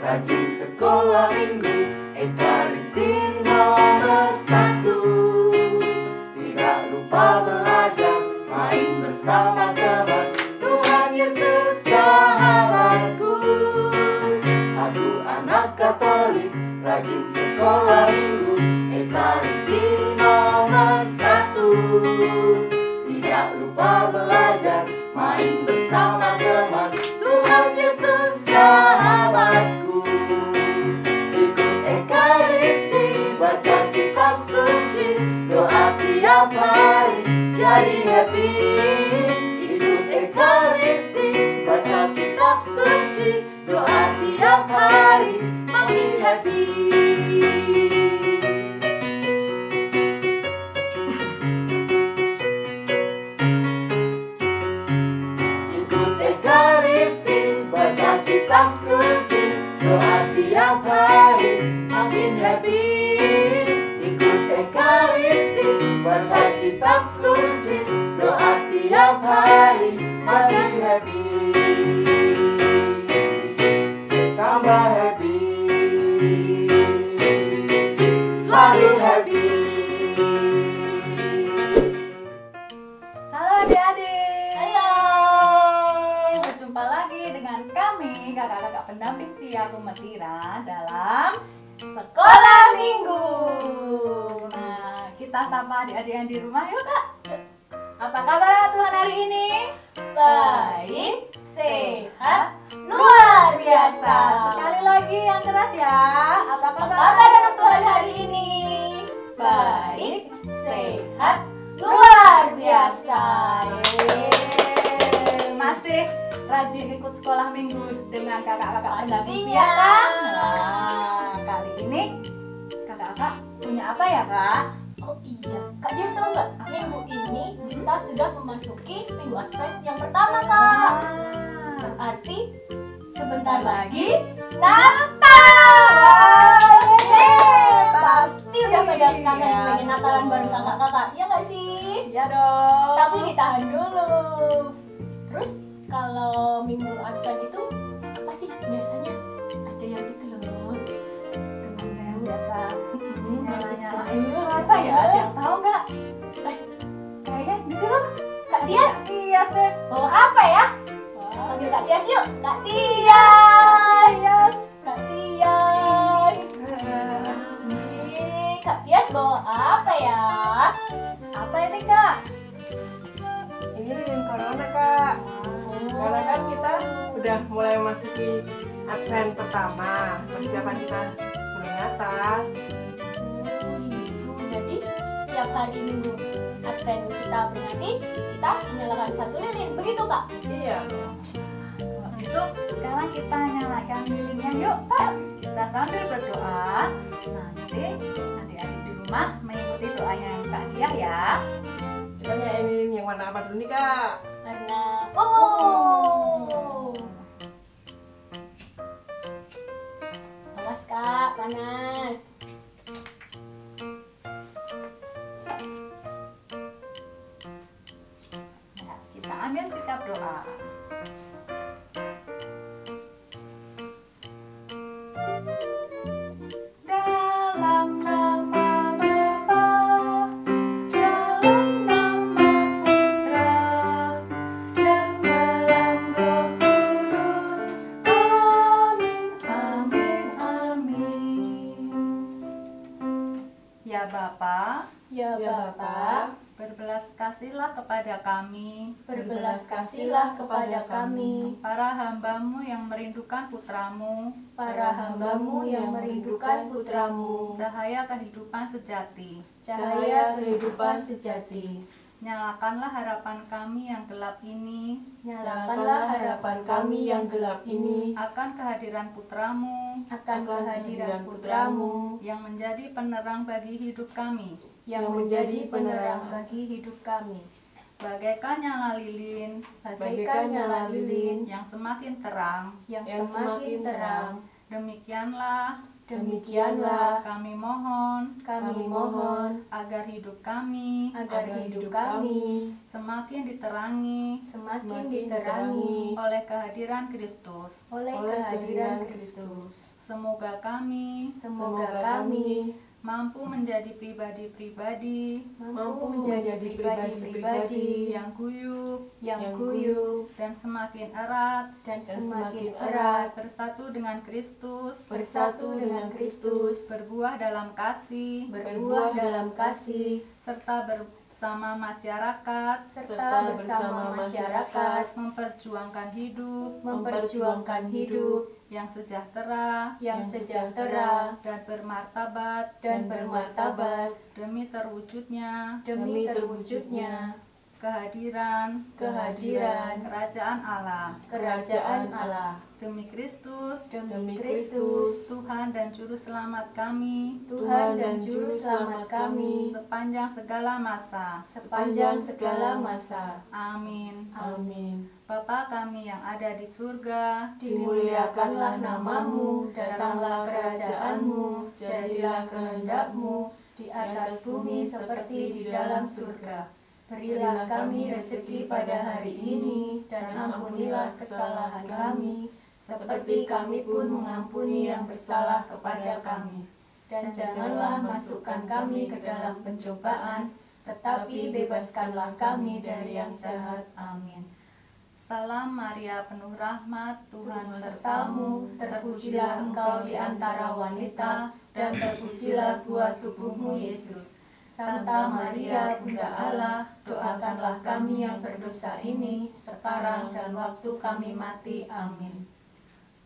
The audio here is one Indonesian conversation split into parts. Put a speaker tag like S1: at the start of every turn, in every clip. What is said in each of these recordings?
S1: rajin sekolah minggu, Ekaristi nomor 1. Tidak lupa belajar, main bersama teman, Tuhan Yesus sahabatku. Aku anak Katolik, rajin sekolah minggu, Ekaristi nomor 1. Tidak lupa belajar, main bersama teman, Tuhan Yesus sahabatku. Ikut Ekaristi, baca kitab suci, doa tiap hari, jadi happy. Ikut Ekaristi, baca kitab suci, doa tiap hari, makin happy. Kitab suci, doa tiap hari, makin happy. Ikut Ekaristi, baca kitab suci, doa tiap hari, makin happy. Tambah happy, selalu happy.
S2: Halo adik-adik.
S3: Halo.
S2: Berjumpa lagi dengan kami, kakak-kakak pendamping Tia Kumetira dalam
S3: Sekolah Minggu.
S2: Nah, kita sapa adik-adik yang di rumah yuk kak. Apa kabar Tuhan hari ini?
S3: Baik, sehat, luar biasa.
S2: Sekali lagi yang keras ya. Apa
S3: Apa
S2: kabar?
S3: kabar anak Tuhan hari ini? Baik, sehat, luar biasa.
S2: Yeay. Masih rajin ikut sekolah minggu dengan kakak-kakak pendamping
S3: Pastinya.
S2: Tia kan? Nah, kali ini kakak-kakak punya apa ya kak?
S3: Oh iya, Kak Dia tahu nggak? Minggu ini kita sudah memasuki minggu Advent yang pertama, Kak. Berarti sebentar lagi Natal. Yeay, pasti udah pada kangen
S2: Iya,
S3: pengen Natalan
S2: betul.
S3: bareng kakak-kakak, ya nggak sih?
S2: Ya dong.
S3: Tapi ditahan dulu. Terus kalau minggu Advent itu apa sih biasanya? Ada yang itu loh.
S2: teman yang biasa nyala-nyalain
S3: itu.
S2: itu apa ya? Ada yang tahu nggak?
S3: Eh,
S2: Kayaknya di sini
S3: Kak Tias,
S2: Tias deh.
S3: bawa apa ya?
S2: Wah,
S3: Panggil Kak Tias yuk. Kak Tias.
S2: Tias.
S3: Kak Tias. Nih, Kak Tias bawa apa ya?
S2: Apa ini kak?
S4: Ini lilin corona kak, karena kan kita udah mulai memasuki Advent pertama, persiapan kita sebelum Natal.
S3: Gitu. Jadi setiap hari minggu Advent kita berarti kita menyalakan satu lilin, begitu Kak?
S4: Iya.
S2: Kalau gitu sekarang kita nyalakan lilinnya yuk. Ayo kita sambil berdoa. Nanti adik-adik di rumah mengikuti doanya Kak Dia ya.
S4: Kita nyalain lilin yang warna apa dulu nih kak?
S3: Karena ungu. Awas Kak, panas.
S2: Nah, kita ambil sikap doa. Dalam nama Bapa, dalam nama Putra, dan dalam Roh Kudus. Amin, amin, amin. Ya Bapa,
S3: Ya Bapa,
S2: berbelas kasihlah kepada kami,
S3: berbelas kasihlah kepada kami,
S2: para hambamu yang merindukan putramu,
S3: para hambamu yang merindukan putramu,
S2: cahaya kehidupan sejati.
S3: cahaya kehidupan sejati.
S2: Nyalakanlah harapan kami yang gelap ini
S3: Nyalakanlah harapan kami yang gelap ini
S2: akan kehadiran putramu
S3: akan kehadiran putramu
S2: yang menjadi penerang bagi hidup kami.
S3: yang menjadi penerang bagi hidup kami.
S2: Bagaikan nyala lilin
S3: Bagaikan nyala lilin
S2: yang semakin terang,
S3: yang semakin terang,
S2: demikianlah
S3: demikianlah
S2: kami mohon
S3: kami mohon
S2: agar hidup kami
S3: agar hidup kami
S2: semakin diterangi
S3: semakin diterangi
S2: oleh kehadiran Kristus.
S3: oleh kehadiran Kristus.
S2: Semoga kami mampu menjadi pribadi-pribadi yang guyup dan semakin erat bersatu dengan Kristus, berbuah dalam kasih, serta bersama masyarakat, memperjuangkan hidup yang sejahtera dan bermartabat demi terwujudnya kehadiran kerajaan Allah demi Kristus Tuhan dan juru selamat kami sepanjang segala masa. Amin. Bapa kami yang ada di surga,
S3: Dimuliakanlah namamu, datanglah kerajaanmu, jadilah kehendakmu di atas bumi seperti di dalam surga. Berilah kami rezeki pada hari ini, dan ampunilah kesalahan kami, seperti kami pun mengampuni yang bersalah kepada kami. Dan janganlah masukkan kami ke dalam pencobaan, tetapi bebaskanlah kami dari yang jahat. Amin.
S2: Salam Maria, penuh rahmat, Tuhan
S3: Sertamu, terpujilah engkau di antara wanita, dan terpujilah buah tubuhmu Yesus. Santa Maria, Bunda Allah, doakanlah kami yang berdosa ini, sekarang dan waktu kami mati. Amin.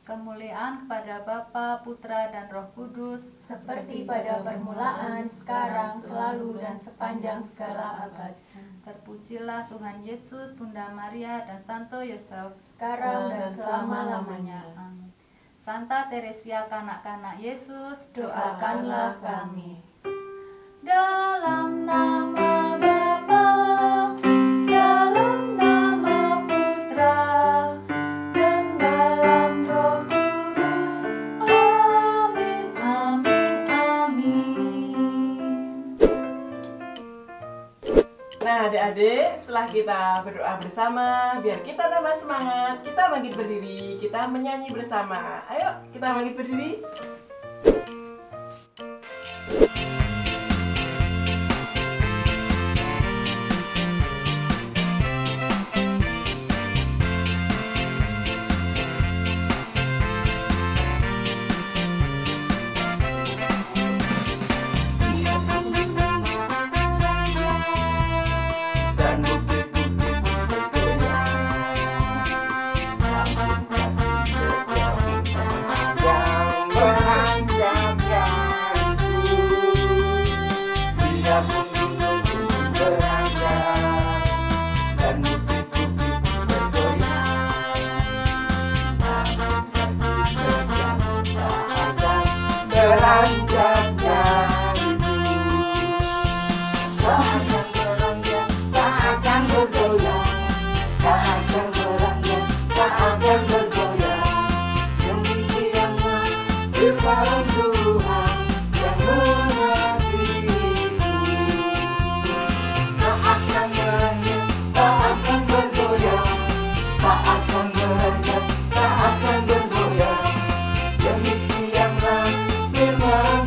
S2: Kemuliaan kepada Bapa, Putra, dan Roh Kudus,
S3: Seperti pada permulaan, sekarang, selalu, dan sepanjang segala abad.
S2: terpujilah Tuhan Yesus, Bunda Maria, dan Santo Yosef,
S3: Sekarang dan selama-lamanya.
S2: Amin. Santa Teresia, kanak-kanak Yesus,
S3: Doakanlah kami.
S2: Dalam nama Bapa, dalam nama Putra, dan dalam Roh Kudus. Amin, amin, amin.
S4: Nah adik-adik, setelah kita berdoa bersama, biar kita tambah semangat, kita bangkit berdiri, kita menyanyi bersama. Ayo kita bangkit berdiri.
S1: Demikianlah firman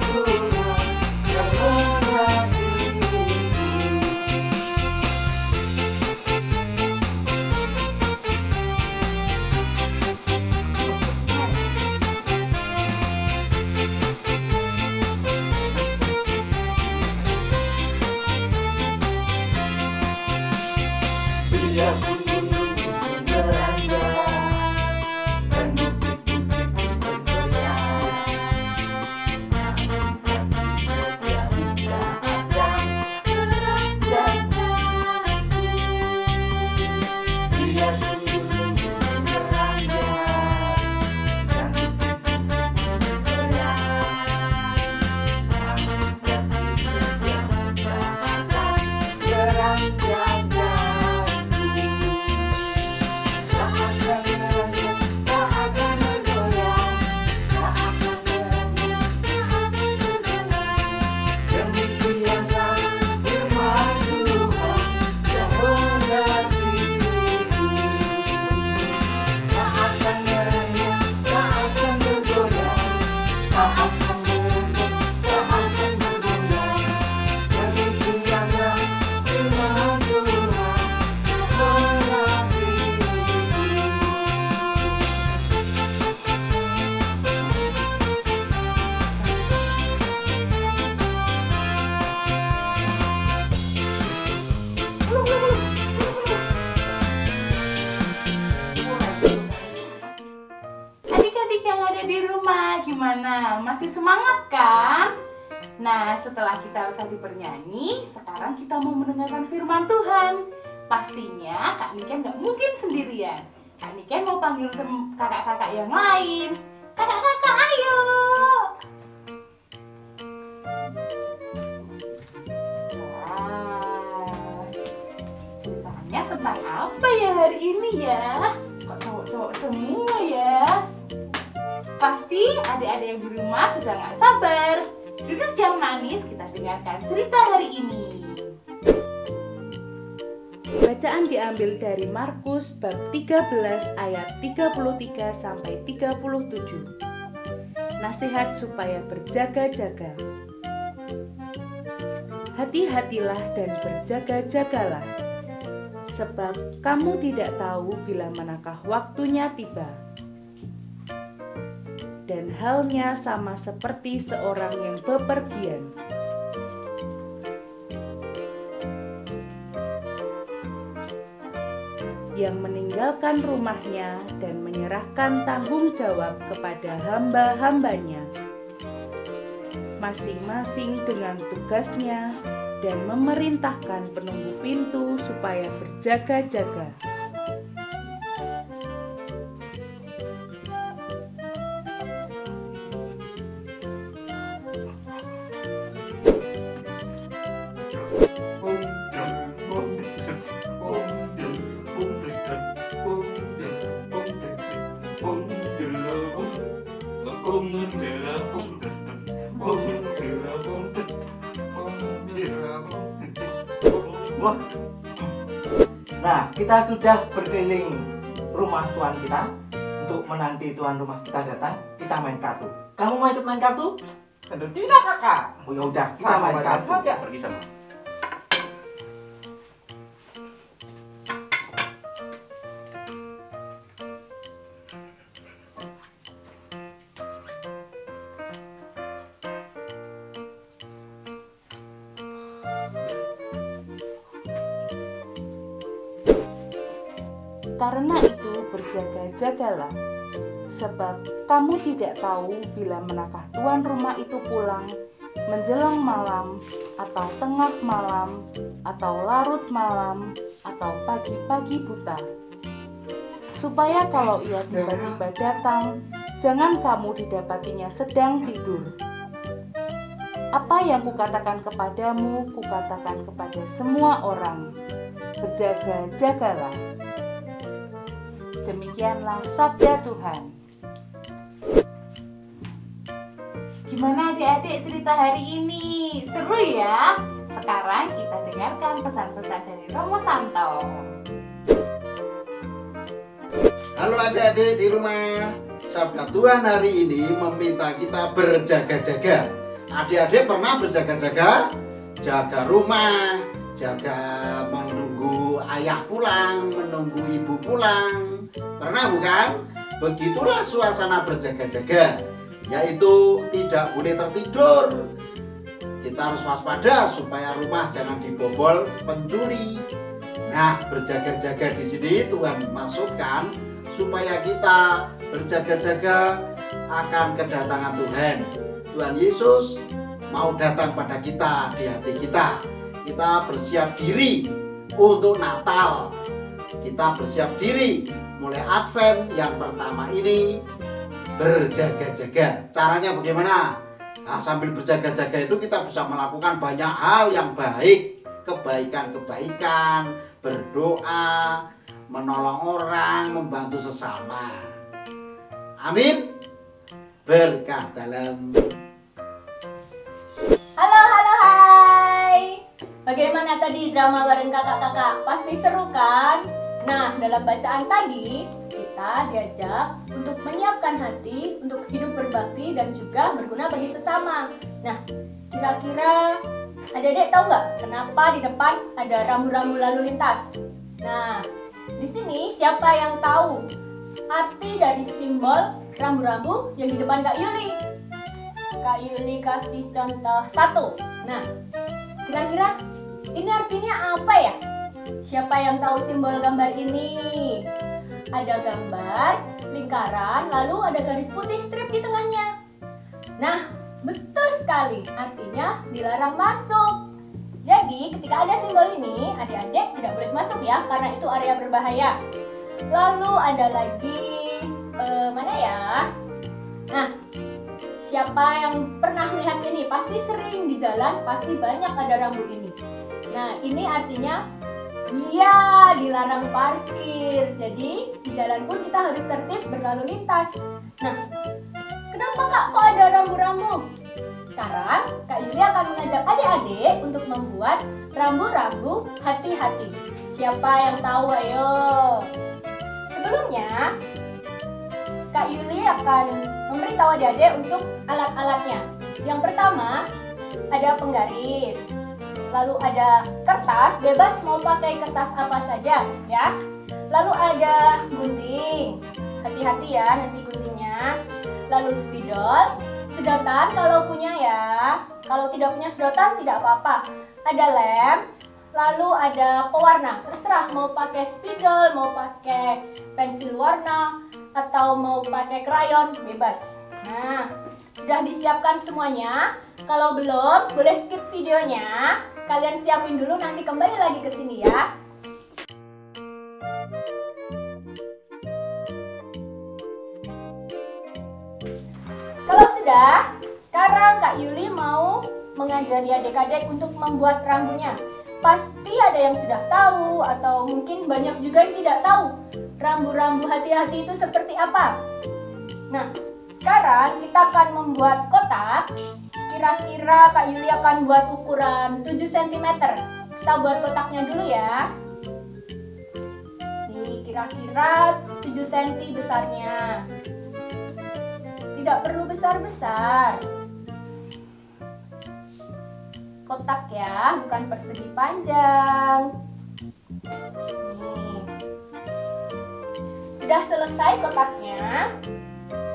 S5: gimana? Masih semangat kan? Nah, setelah kita tadi bernyanyi, sekarang kita mau mendengarkan firman Tuhan. Pastinya Kak Niken nggak mungkin sendirian. Kak Niken mau panggil kakak-kakak yang lain. Kakak-kakak, ayo! Wah, ceritanya tentang apa ya hari ini ya? Kok cowok-cowok semua ya? Pasti adik-adik yang di rumah sudah nggak sabar. Duduk jangan manis, kita dengarkan cerita hari ini. Bacaan diambil dari Markus bab 13 ayat 33 sampai 37. Nasihat supaya berjaga-jaga. Hati-hatilah dan berjaga-jagalah, sebab kamu tidak tahu bila manakah waktunya tiba. Dan halnya sama seperti seorang yang bepergian. Yang meninggalkan rumahnya dan menyerahkan tanggung jawab kepada hamba-hambanya, masing-masing dengan tugasnya, dan memerintahkan penunggu pintu supaya berjaga-jaga.
S1: Wah. Nah, kita sudah berkeliling rumah Tuhan kita untuk menanti Tuhan rumah kita datang. Kita main kartu. Kamu mau ikut main kartu?
S6: Tentu tidak, kakak.
S1: Oh ya udah, kita main kartu.
S6: saja pergi sana.
S5: Karena itu berjaga-jagalah, sebab kamu tidak tahu bila manakah tuan rumah itu pulang menjelang malam, atau tengah malam, atau larut malam, atau pagi-pagi buta. Supaya kalau ia tiba-tiba datang, jangan kamu didapatinya sedang tidur. Apa yang kukatakan kepadamu, kukatakan kepada semua orang, berjaga-jagalah. Demikianlah sabda Tuhan. Gimana adik-adik cerita hari ini? Seru ya? Sekarang kita dengarkan pesan-pesan dari Romo Santo.
S6: Halo adik-adik di rumah. Sabda Tuhan hari ini meminta kita berjaga-jaga. Adik-adik pernah berjaga-jaga? Jaga rumah, jaga menunggu ayah pulang, menunggu ibu pulang. Pernah bukan? Begitulah suasana berjaga-jaga, yaitu tidak boleh tertidur. Kita harus waspada supaya rumah jangan dibobol pencuri. Nah, berjaga-jaga di sini Tuhan maksudkan supaya kita berjaga-jaga akan kedatangan Tuhan. Tuhan Yesus mau datang pada kita di hati kita. Kita bersiap diri untuk Natal. Kita bersiap diri mulai Advent yang pertama ini berjaga-jaga. Caranya bagaimana? Nah, sambil berjaga-jaga itu kita bisa melakukan banyak hal yang baik, kebaikan-kebaikan, berdoa, menolong orang, membantu sesama. Amin. Berkah dalam.
S3: Halo, hai. Bagaimana tadi drama bareng kakak-kakak? Pasti seru kan? Nah, dalam bacaan tadi kita diajak untuk menyiapkan hati untuk hidup berbakti dan juga berguna bagi sesama. Nah, kira-kira adik-adik tahu nggak kenapa di depan ada rambu-rambu lalu lintas? Nah, di sini siapa yang tahu arti dari simbol rambu-rambu yang di depan Kak Yuli? Kak Yuli kasih contoh satu. Nah, kira-kira ini artinya apa ya? Siapa yang tahu simbol gambar ini? Ada gambar lingkaran, lalu ada garis putih strip di tengahnya. Nah, betul sekali, artinya dilarang masuk. Jadi ketika ada simbol ini, adik-adik tidak boleh masuk ya, karena itu area berbahaya. Lalu ada lagi mana ya? Nah, siapa yang pernah melihat ini? Pasti sering di jalan, pasti banyak ada rambu ini. Nah, ini artinya iya, dilarang parkir. Jadi di jalan pun kita harus tertib berlalu lintas. Nah, kenapa Kak kok ada rambu-rambu? Sekarang Kak Yuli akan mengajak adik-adik untuk membuat rambu-rambu hati-hati. Siapa yang tahu? Ayo. Sebelumnya Kak Yuli akan memberitahu adik-adik untuk alat-alatnya. Yang pertama ada penggaris, lalu ada kertas, bebas mau pakai kertas apa saja ya. Lalu ada gunting, hati-hati ya nanti guntingnya. Lalu spidol, sedotan kalau punya ya. Kalau tidak punya sedotan tidak apa-apa. Ada lem, lalu ada pewarna. Terserah mau pakai spidol, mau pakai pensil warna, atau mau pakai krayon, bebas. Nah, sudah disiapkan semuanya. Kalau belum, boleh skip videonya. Kalian siapin dulu, nanti kembali lagi ke sini ya. Kalau sudah, sekarang Kak Yuli mau mengajari adik-adik untuk membuat rambunya. Pasti ada yang sudah tahu atau mungkin banyak juga yang tidak tahu rambu-rambu hati-hati itu seperti apa. Nah, sekarang kita akan membuat kotak. Kira-kira Kak Yuli akan buat ukuran 7 cm. Kita buat kotaknya dulu ya. Ini kira-kira 7 cm besarnya. Tidak perlu besar-besar. Kotak ya, bukan persegi panjang. Nih. Sudah selesai kotaknya.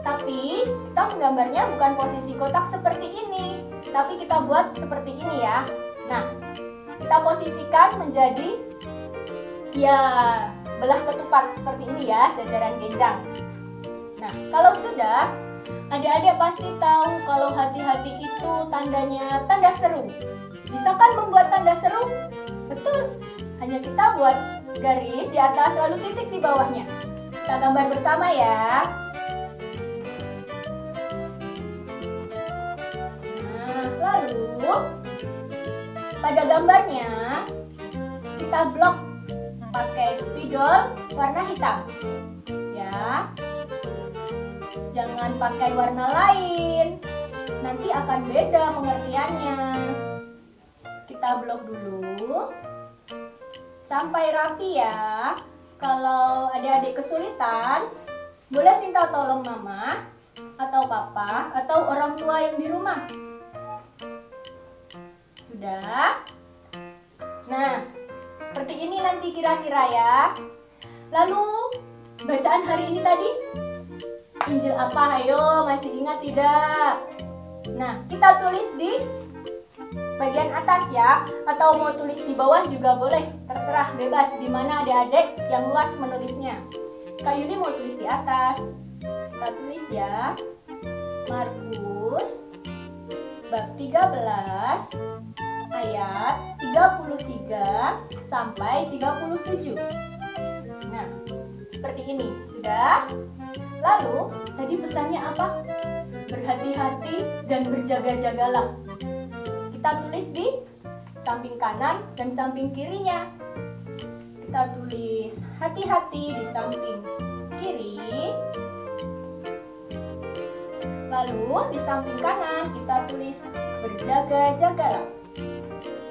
S3: Tapi kita menggambarnya bukan posisi kotak seperti ini, tapi kita buat seperti ini ya. Nah, kita posisikan menjadi ya belah ketupat seperti ini ya, jajaran genjang. Nah, kalau sudah, adik-adik pasti tahu kalau hati-hati itu tandanya tanda seru. Bisa kan membuat tanda seru? Betul, hanya kita buat garis di atas lalu titik di bawahnya. Kita gambar bersama ya. Lalu pada gambarnya kita blok pakai spidol warna hitam ya, jangan pakai warna lain, nanti akan beda pengertiannya. Kita blok dulu sampai rapi ya. Kalau adik-adik kesulitan, boleh minta tolong mama atau papa atau orang tua yang di rumah. Sudah. Nah, seperti ini nanti kira-kira ya. Lalu, bacaan hari ini tadi Injil apa? Ayo, masih ingat tidak? Nah, kita tulis di bagian atas ya, atau mau tulis di bawah juga boleh, terserah, bebas di mana adik-adik yang luas menulisnya. Kak Yuli mau tulis di atas. Kita tulis ya. Markus bab 13 ayat 33 sampai 37. Nah, seperti ini. Sudah? Lalu, tadi pesannya apa? Berhati-hati dan berjaga-jagalah. Kita tulis di samping kanan dan samping kirinya. Kita tulis hati-hati di samping kiri. Lalu di samping kanan kita tulis berjaga-jagalah.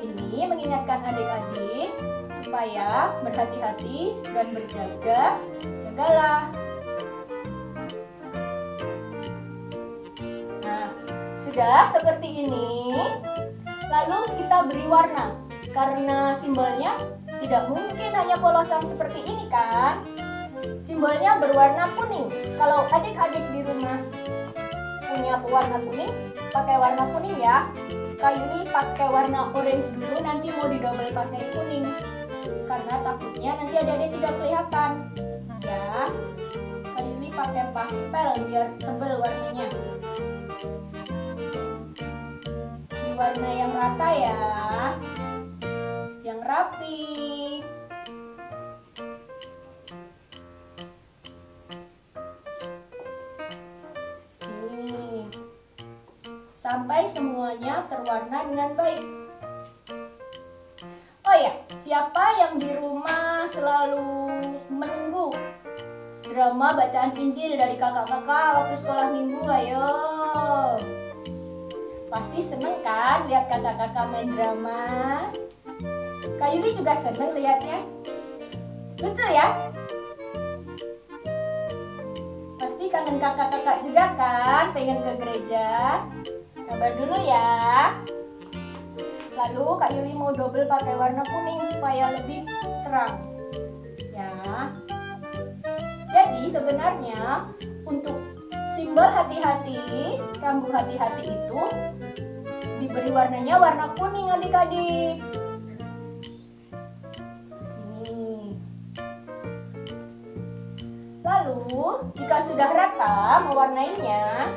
S3: Ini mengingatkan adik-adik supaya berhati-hati dan berjaga-jagalah. Nah, sudah seperti ini. Lalu kita beri warna. Karena simbolnya tidak mungkin hanya polosan seperti ini kan? Simbolnya berwarna kuning. Kalau adik-adik di rumah punya pewarna kuning, pakai warna kuning ya. Kak Yuli pakai warna orange dulu, nanti mau didouble pakai kuning. Karena takutnya nanti adik-adik tidak kelihatan. Ya, Kak Yuli pakai pastel biar tebal warnanya. warna yang rata ya, yang rapi. Nih, sampai semuanya terwarna dengan baik. Oh ya, siapa yang di rumah selalu menunggu drama bacaan Injil dari kakak-kakak waktu sekolah minggu? Ayo, pasti seneng kan lihat kakak-kakak main drama? Kak Yuli juga seneng lihatnya. Lucu ya? Pasti kangen kakak-kakak juga kan, pengen ke gereja. Sabar dulu ya. Lalu Kak Yuli mau double pakai warna kuning supaya lebih terang. Ya. Jadi sebenarnya untuk simbol hati-hati, rambu hati-hati itu diberi warnanya warna kuning adik-adik. Ini. Lalu jika sudah rata mewarnainya,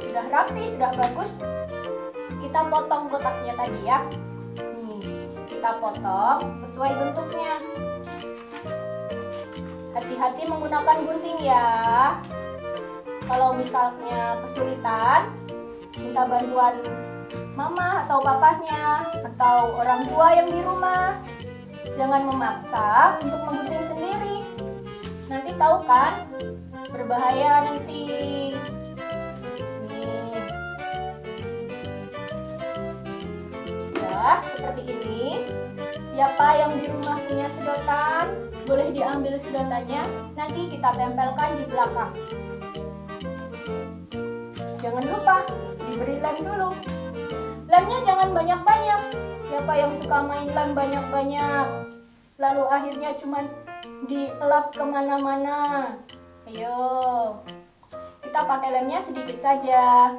S3: sudah rapi, sudah bagus, kita potong kotaknya tadi ya. Nih, kita potong sesuai bentuknya. Hati-hati menggunakan gunting ya. Kalau misalnya kesulitan, minta bantuan mama atau papahnya atau orang tua yang di rumah. Jangan memaksa untuk menggunting sendiri. Nanti tahu kan, berbahaya nanti. Nih. Sudah seperti ini. Siapa yang di rumah punya sedotan, boleh diambil sedotannya, nanti kita tempelkan di belakang. Jangan lupa diberi lem dulu. Lemnya jangan banyak-banyak. Siapa yang suka main lem banyak-banyak, lalu akhirnya cuman dielap kemana-mana? Ayo, kita pakai lemnya sedikit saja.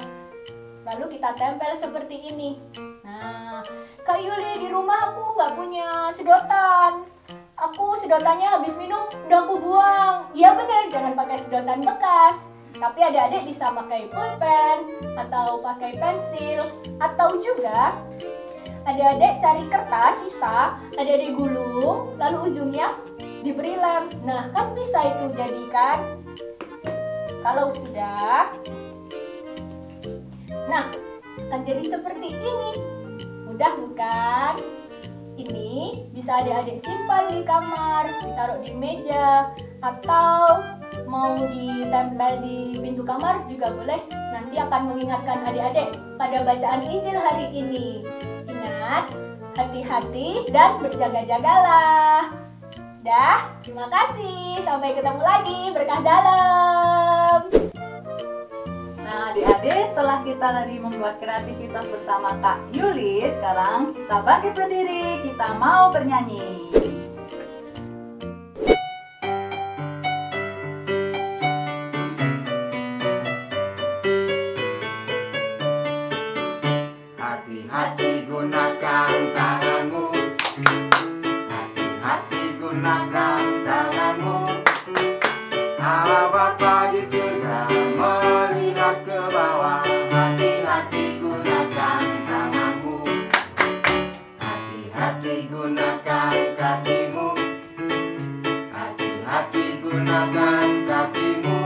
S3: Lalu kita tempel seperti ini. Nah, Kak Yuli, di rumah aku nggak punya sedotan. Aku sedotannya habis minum udah aku buang. Iya bener, jangan pakai sedotan bekas. Tapi adik-adik bisa pakai pulpen atau pakai pensil. Atau juga adik-adik cari kertas sisa, adik-adik gulung, lalu ujungnya diberi lem. Nah, kan bisa itu jadikan. Kalau sudah, nah, akan jadi seperti ini. Mudah bukan? Ini bisa adik-adik simpan di kamar, ditaruh di meja, atau mau ditempel di pintu kamar juga boleh. Nanti akan mengingatkan adik-adik pada bacaan Injil hari ini. Ingat, hati-hati dan berjaga-jagalah. Dah, terima kasih. Sampai ketemu lagi. Berkah dalam.
S2: Nah, adik-adik, setelah kita tadi membuat kreativitas bersama Kak Yuli, sekarang kita bangkit berdiri, kita mau bernyanyi.
S7: Hati-hati gunakan tanganmu, hati-hati gunakan tanganmu. Allah Bapa di surga melihat ke bawah. Hati-hati gunakan tanganmu, hati-hati gunakan kakimu, hati-hati gunakan kakimu.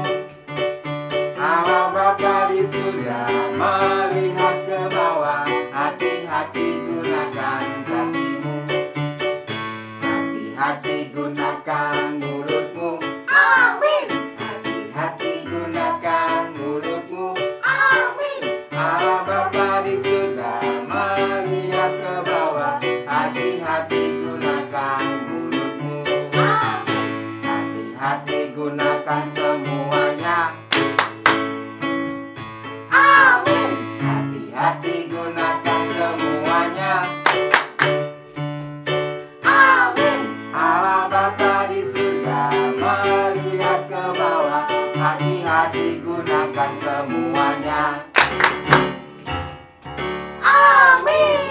S7: Allah Bapa di surga melihat ke bawah. Hati-hati gunakan kakimu, hati-hati gunakan mulutmu. Amin. Hati-hati gunakan mulutmu. Amin. Allah Bapa di surga melihat ke bawah. Hati-hati gunakan mulutmu. Amin. Hati-hati gunakan semuanya. Amin. Hati-hati gunakan semuanya. Amin. Allah Bapa di surga melihat ke bawah. Hati-hati gunakan semuanya. Amin.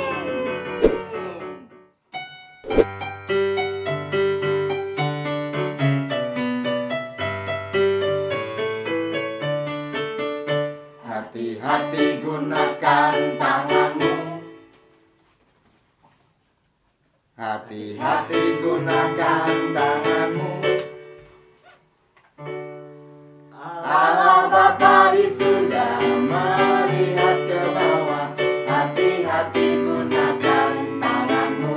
S7: Hati-hati gunakan tangan. Hati-hati gunakan tanganmu. Allah Bapa di surga melihat ke bawah. Hati-hati gunakan tanganmu.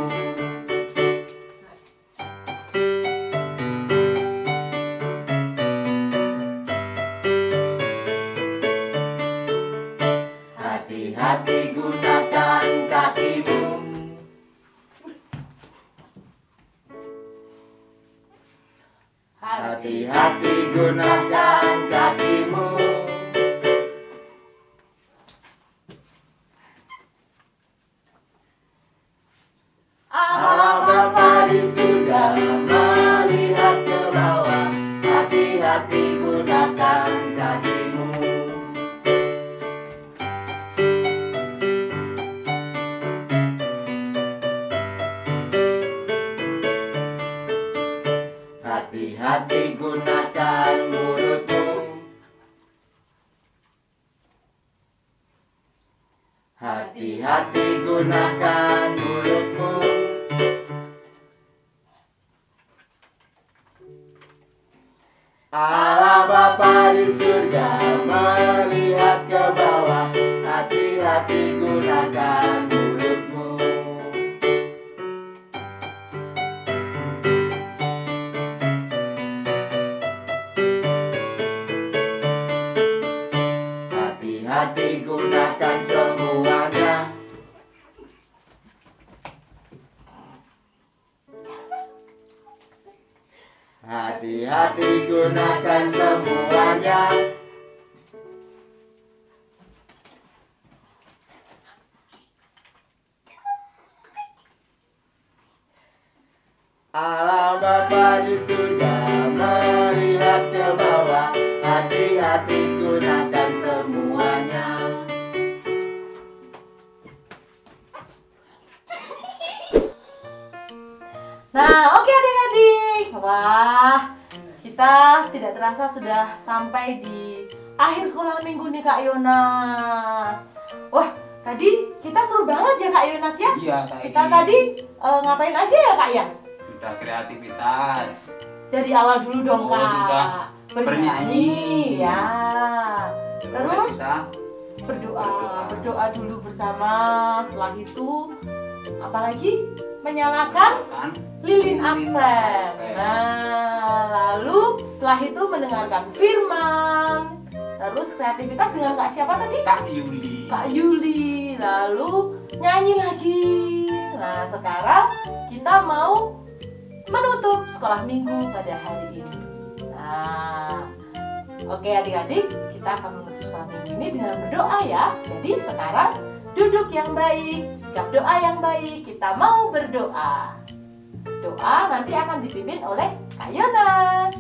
S7: Hati-hati gunakan kakimu. Hati-hati gunakan kakimu. Allah Bapa di surga melihat ke bawah. Hati-hati gunakan kakimu. Hati-hati gunakan mulutmu. Hati-hati gunakan mulutmu. Allah Bapa di surga melihat ke bawah. Hati-hati gunakan mulutmu. Hati-hati gunakan semuanya. Hati-hati gunakan semuanya. Allah Bapa di surga melihat ke bawah. Hati-hati gunakan semuanya.
S3: Nah, oke adik-adik. Wah, kita tidak terasa sudah sampai di akhir sekolah minggu nih Kak Yonas. Wah, tadi kita seru banget ya Kak Yonas ya?
S8: Iya, Kak
S3: Kita
S8: Egi.
S3: tadi ngapain aja ya Kak ya?
S8: Sudah kreativitas.
S3: Dari awal dulu dong
S8: Oh,
S3: Kak.
S8: sudah bernyanyi.
S3: Ya. Terus
S8: kita
S3: berdoa dulu bersama. Setelah itu apalagi menyalakan
S8: kan
S3: lilin Advent. Nah, lalu setelah itu mendengarkan firman. Terus kreativitas dengan Kak siapa tadi?
S8: Kak Yuli.
S3: Kak Yuli. Lalu nyanyi lagi. Nah, sekarang kita mau menutup sekolah minggu pada hari ini. Nah, oke adik-adik, kita akan menutup sekolah minggu ini dengan berdoa ya. Jadi sekarang duduk yang baik, sikap doa yang baik. Kita mau berdoa. Doa nanti akan dipimpin oleh Kak Yonas.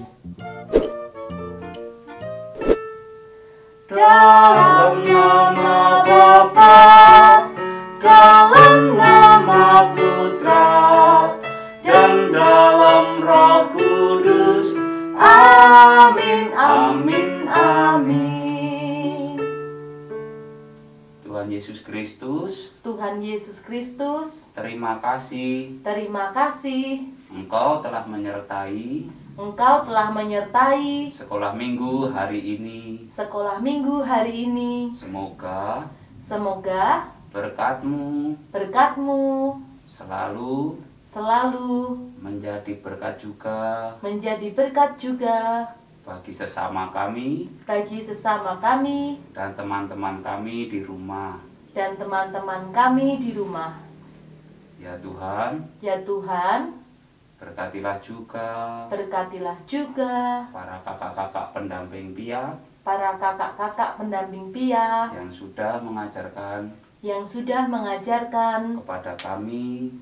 S3: Dalam nama Bapa, dalam nama Putra, dan dalam Roh Kudus. Amin, amin, amin.
S8: Tuhan Yesus Kristus,
S3: Tuhan Yesus Kristus,
S8: terima kasih
S3: terima kasih
S8: Engkau telah menyertai
S3: Engkau telah menyertai
S8: sekolah minggu hari ini.
S3: sekolah minggu hari ini.
S8: Semoga
S3: Semoga
S8: berkat-Mu
S3: berkat-Mu
S8: selalu
S3: selalu
S8: menjadi berkat juga
S3: menjadi berkat juga
S8: bagi sesama kami
S3: bagi sesama kami
S8: dan teman-teman kami di rumah.
S3: dan teman-teman kami di rumah.
S8: Ya Tuhan,
S3: Ya Tuhan,
S8: berkatilah juga
S3: berkatilah juga
S8: para kakak-kakak pendamping Pia
S3: para kakak-kakak pendamping Pia
S8: yang sudah mengajarkan
S3: yang sudah mengajarkan
S8: kepada kami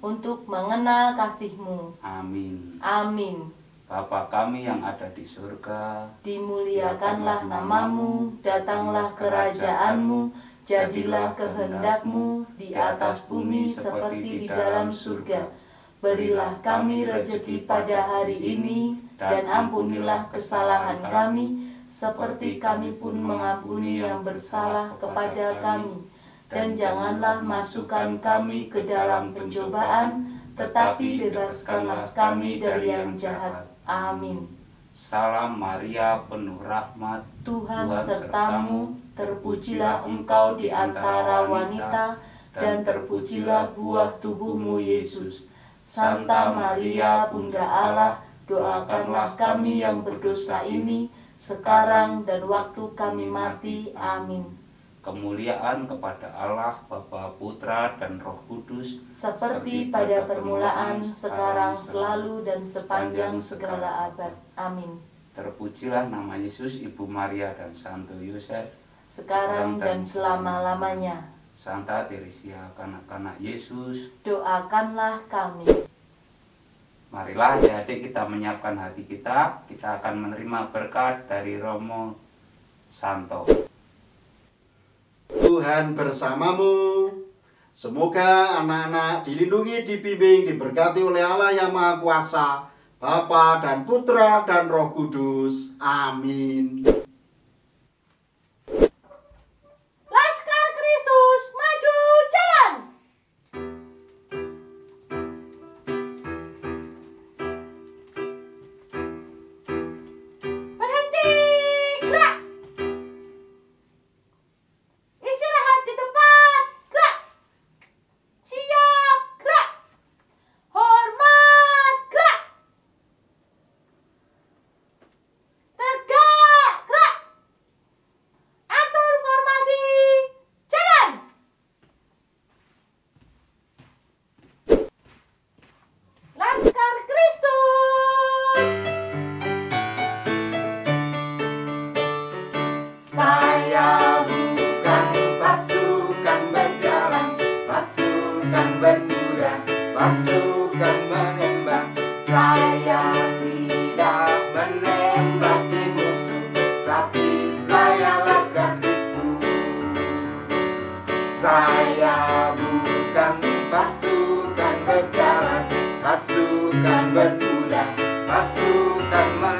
S3: untuk mengenal
S8: kasih-Mu. Amin.
S3: Amin.
S8: Bapa kami yang ada di surga,
S3: Dimuliakanlah namamu, datanglah kerajaanmu, jadilah kehendak-Mu di atas bumi seperti di dalam surga. Berilah kami rezeki pada hari ini, dan ampunilah kesalahan kami, seperti kami pun mengampuni yang bersalah kepada kami. dan janganlah masukkan kami ke dalam pencobaan, tetapi bebaskanlah kami dari yang jahat. Amin.
S8: Salam Maria, penuh rahmat,
S3: Tuhan sertamu, terpujilah engkau di antara wanita, dan terpujilah buah tubuhmu Yesus. Santa Maria, Bunda Allah, doakanlah kami yang berdosa ini, sekarang dan waktu kami mati. Amin.
S8: kemuliaan kepada Allah, Bapa, Putra, dan Roh Kudus,
S3: Seperti pada permulaan, sekarang, selalu, dan sepanjang segala abad. Amin.
S8: Terpujilah nama Yesus, Ibu Maria, dan Santo Yosef,
S3: Sekarang dan selama-lamanya.
S8: Santa Teresia, kanak-kanak Yesus.
S3: Doakanlah kami.
S8: Marilah adik-adik kita menyiapkan hati kita. Kita akan menerima berkat dari Romo Santo.
S6: Tuhan bersamamu. Semoga anak-anak dilindungi, dibimbing, diberkati oleh Allah yang Maha Kuasa, Bapa dan Putra dan Roh Kudus. Amin.
S5: Laskar Kristus, maju jalan! Berhenti, gerak! Istirahat di tempat, gerak! Siap, gerak! Hormat, gerak! Tegak, gerak! Atur formasi, jalan! Laskar Kristus!
S7: Saya bukan pasukan berjalan, pasukan berkuda, pasukan menembak. Saya tidak menembaki musuh, tapi saya laskar Kristus. Saya bukan pasukan berjalan, pasukan berkuda, pasukan menembak.